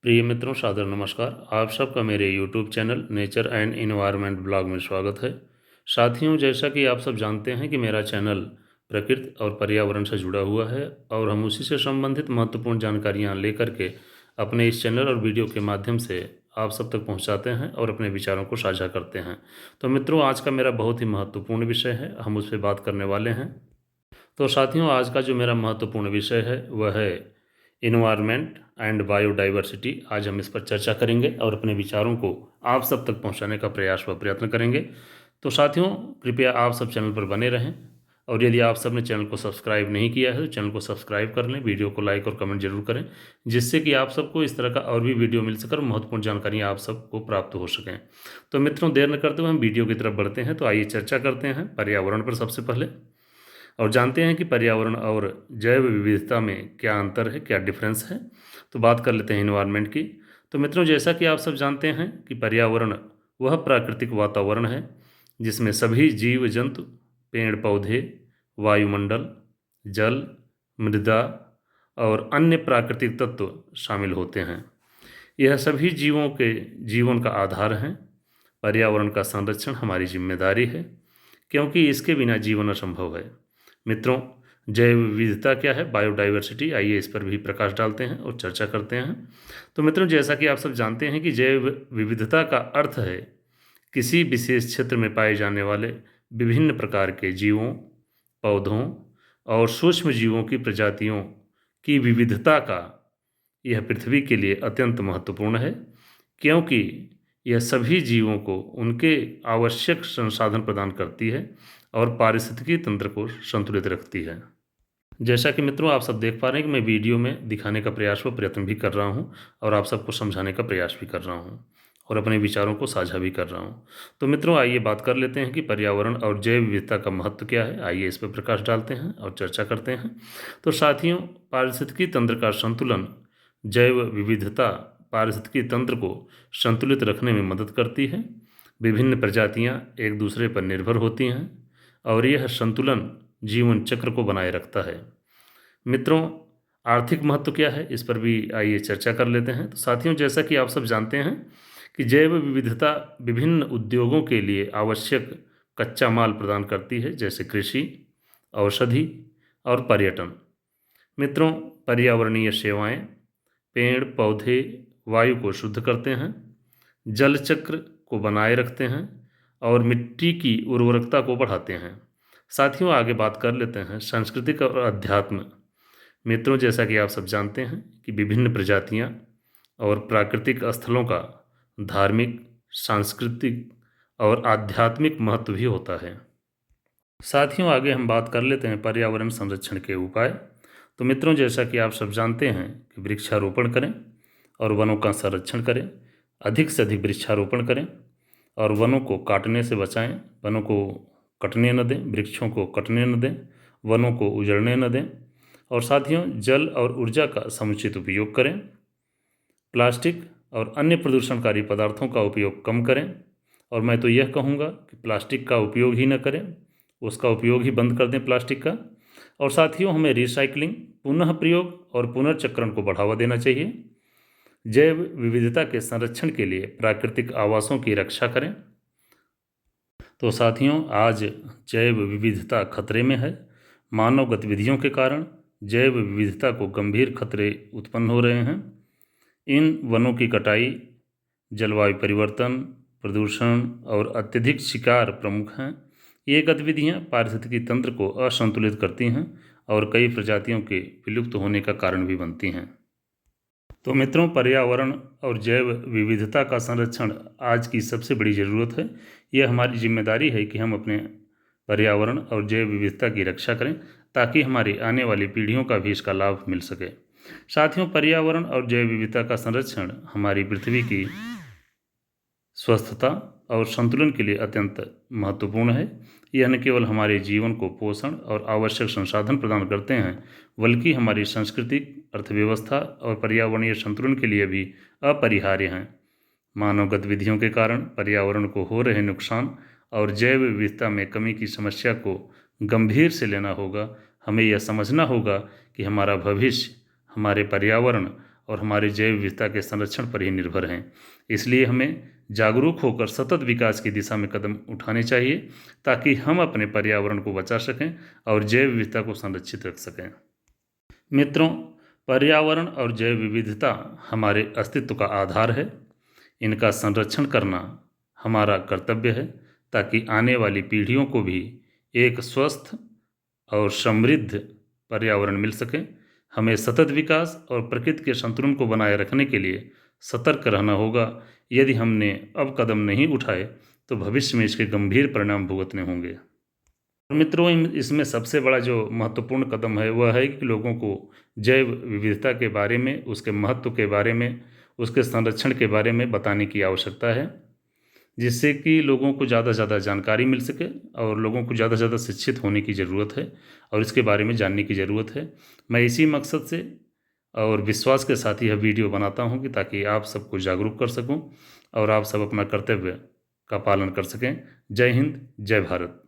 प्रिय मित्रों, सादर नमस्कार। आप सबका मेरे YouTube channel nature and environment blog में स्वागत है। साथियों, जैसा कि आप सब जानते हैं कि मेरा चैनल प्रकृति और पर्यावरण से जुड़ा हुआ है और हम उसी से संबंधित महत्वपूर्ण जानकारियां लेकर के अपने इस चैनल और वीडियो के माध्यम से आप सब तक पहुंचाते हैं और अपने विचारों को साझा करते हैं। तो मित्रों, आज का मेरा बहुत ही महत्वपूर्ण विषय है, हम उस पर बात करने वाले हैं। तो साथियों, आज का जो मेरा महत्वपूर्ण विषय है वह है इन्वायरमेंट एंड बायोडाइवर्सिटी। आज हम इस पर चर्चा करेंगे और अपने विचारों को आप सब तक पहुंचाने का प्रयास व प्रयत्न करेंगे। तो साथियों, कृपया आप सब चैनल पर बने रहें और यदि आप सब ने चैनल को सब्सक्राइब नहीं किया है तो चैनल को सब्सक्राइब कर लें, वीडियो को लाइक और कमेंट जरूर करें, जिससे कि आप सबको इस तरह का और भी वीडियो मिल सकर महत्वपूर्ण जानकारियाँ आप सबको प्राप्त हो सकें। तो मित्रों, देर न करते हुए हम वीडियो की तरफ बढ़ते हैं। तो आइए चर्चा करते हैं पर्यावरण पर सबसे पहले और जानते हैं कि पर्यावरण और जैव विविधता में क्या अंतर है, क्या डिफरेंस है। तो बात कर लेते हैं इन्वायरमेंट की। तो मित्रों, जैसा कि आप सब जानते हैं कि पर्यावरण वह प्राकृतिक वातावरण है जिसमें सभी जीव जंतु, पेड़ पौधे, वायुमंडल, जल, मृदा और अन्य प्राकृतिक तत्व शामिल होते हैं। यह सभी जीवों के जीवन का आधार है। पर्यावरण का संरक्षण हमारी जिम्मेदारी है, क्योंकि इसके बिना जीवन असंभव है। मित्रों, जैव विविधता क्या है, बायोडाइवर्सिटी, आइए इस पर भी प्रकाश डालते हैं और चर्चा करते हैं। तो मित्रों, जैसा कि आप सब जानते हैं कि जैव विविधता का अर्थ है किसी विशेष क्षेत्र में पाए जाने वाले विभिन्न प्रकार के जीवों, पौधों और सूक्ष्म जीवों की प्रजातियों की विविधता का। यह पृथ्वी के लिए अत्यंत महत्वपूर्ण है, क्योंकि यह सभी जीवों को उनके आवश्यक संसाधन प्रदान करती है और पारिस्थितिकी तंत्र को संतुलित रखती है। जैसा कि मित्रों आप सब देख पा रहे हैं कि मैं वीडियो में दिखाने का प्रयास व प्रयत्न भी कर रहा हूं और आप सबको समझाने का प्रयास भी कर रहा हूं और अपने विचारों को साझा भी कर रहा हूं। तो मित्रों, आइए बात कर लेते हैं कि पर्यावरण और जैव विविधता का महत्व क्या है। आइए इस पर प्रकाश डालते हैं और चर्चा करते हैं। तो साथियों, पारिस्थितिकी तंत्र का संतुलन, जैव विविधता पारिस्थितिकी तंत्र को संतुलित रखने में मदद करती है। विभिन्न प्रजातियां एक दूसरे पर निर्भर होती हैं और यह संतुलन जीवन चक्र को बनाए रखता है। मित्रों, आर्थिक महत्व क्या है, इस पर भी आइए चर्चा कर लेते हैं। तो साथियों, जैसा कि आप सब जानते हैं कि जैव विविधता विभिन्न उद्योगों के लिए आवश्यक कच्चा माल प्रदान करती है, जैसे कृषि, औषधि और पर्यटन। मित्रों, पर्यावरणीय सेवाएं, पेड़ पौधे वायु को शुद्ध करते हैं, जल चक्र को बनाए रखते हैं और मिट्टी की उर्वरकता को बढ़ाते हैं। साथियों, आगे बात कर लेते हैं सांस्कृतिक और अध्यात्म। मित्रों, जैसा कि आप सब जानते हैं कि विभिन्न प्रजातियां और प्राकृतिक स्थलों का धार्मिक, सांस्कृतिक और आध्यात्मिक महत्व भी होता है। साथियों, आगे हम बात कर लेते हैं पर्यावरण संरक्षण के उपाय। तो मित्रों, जैसा कि आप सब जानते हैं कि वृक्षारोपण करें और वनों का संरक्षण करें, अधिक से अधिक वृक्षारोपण करें और वनों को काटने से बचाएं। वनों को कटने न दें, वृक्षों को कटने न दें, वनों को उजड़ने न दें। और साथियों, जल और ऊर्जा का समुचित उपयोग करें। प्लास्टिक और अन्य प्रदूषणकारी पदार्थों का उपयोग कम करें, और मैं तो यह कहूँगा कि प्लास्टिक का उपयोग ही न करें, उसका उपयोग ही बंद कर दें प्लास्टिक का। और साथियों, हमें रिसाइकलिंग, पुनः प्रयोग और पुनर्चक्रण को बढ़ावा देना चाहिए। जैव विविधता के संरक्षण के लिए प्राकृतिक आवासों की रक्षा करें। तो साथियों, आज जैव विविधता खतरे में है। मानव गतिविधियों के कारण जैव विविधता को गंभीर खतरे उत्पन्न हो रहे हैं। इन वनों की कटाई, जलवायु परिवर्तन, प्रदूषण और अत्यधिक शिकार प्रमुख हैं। ये गतिविधियां पारिस्थितिकी तंत्र को असंतुलित करती हैं और कई प्रजातियों के विलुप्त होने का कारण भी बनती हैं। तो मित्रों, पर्यावरण और जैव विविधता का संरक्षण आज की सबसे बड़ी ज़रूरत है। यह हमारी जिम्मेदारी है कि हम अपने पर्यावरण और जैव विविधता की रक्षा करें, ताकि हमारी आने वाली पीढ़ियों का भी इसका लाभ मिल सके। साथियों, पर्यावरण और जैव विविधता का संरक्षण हमारी पृथ्वी की स्वस्थता और संतुलन के लिए अत्यंत महत्वपूर्ण है। यह न केवल हमारे जीवन को पोषण और आवश्यक संसाधन प्रदान करते हैं, बल्कि हमारी सांस्कृतिक, अर्थव्यवस्था और पर्यावरणीय संतुलन के लिए भी अपरिहार्य हैं। मानव गतिविधियों के कारण पर्यावरण को हो रहे नुकसान और जैव विविधता में कमी की समस्या को गंभीर से लेना होगा। हमें यह समझना होगा कि हमारा भविष्य हमारे पर्यावरण और हमारी जैव विविधता के संरक्षण पर ही निर्भर हैं। इसलिए हमें जागरूक होकर सतत विकास की दिशा में कदम उठाने चाहिए ताकि हम अपने पर्यावरण को बचा सकें और जैव विविधता को संरक्षित रख सकें। मित्रों, पर्यावरण और जैव विविधता हमारे अस्तित्व का आधार है। इनका संरक्षण करना हमारा कर्तव्य है ताकि आने वाली पीढ़ियों को भी एक स्वस्थ और समृद्ध पर्यावरण मिल सके। हमें सतत विकास और प्रकृति के संतुलन को बनाए रखने के लिए सतर्क रहना होगा। यदि हमने अब कदम नहीं उठाए तो भविष्य में इसके गंभीर परिणाम भुगतने होंगे। मित्रों, इसमें सबसे बड़ा जो महत्वपूर्ण कदम है वह है कि लोगों को जैव विविधता के बारे में, उसके महत्व के बारे में, उसके संरक्षण के बारे में बताने की आवश्यकता है, जिससे कि लोगों को ज़्यादा से ज़्यादा जानकारी मिल सके और लोगों को ज़्यादा से ज़्यादा शिक्षित होने की ज़रूरत है और इसके बारे में जानने की ज़रूरत है। मैं इसी मकसद से और विश्वास के साथ यह वीडियो बनाता हूँ कि ताकि आप सबको जागरूक कर सकूँ और आप सब अपना कर्तव्य का पालन कर सकें। जय हिंद, जय भारत।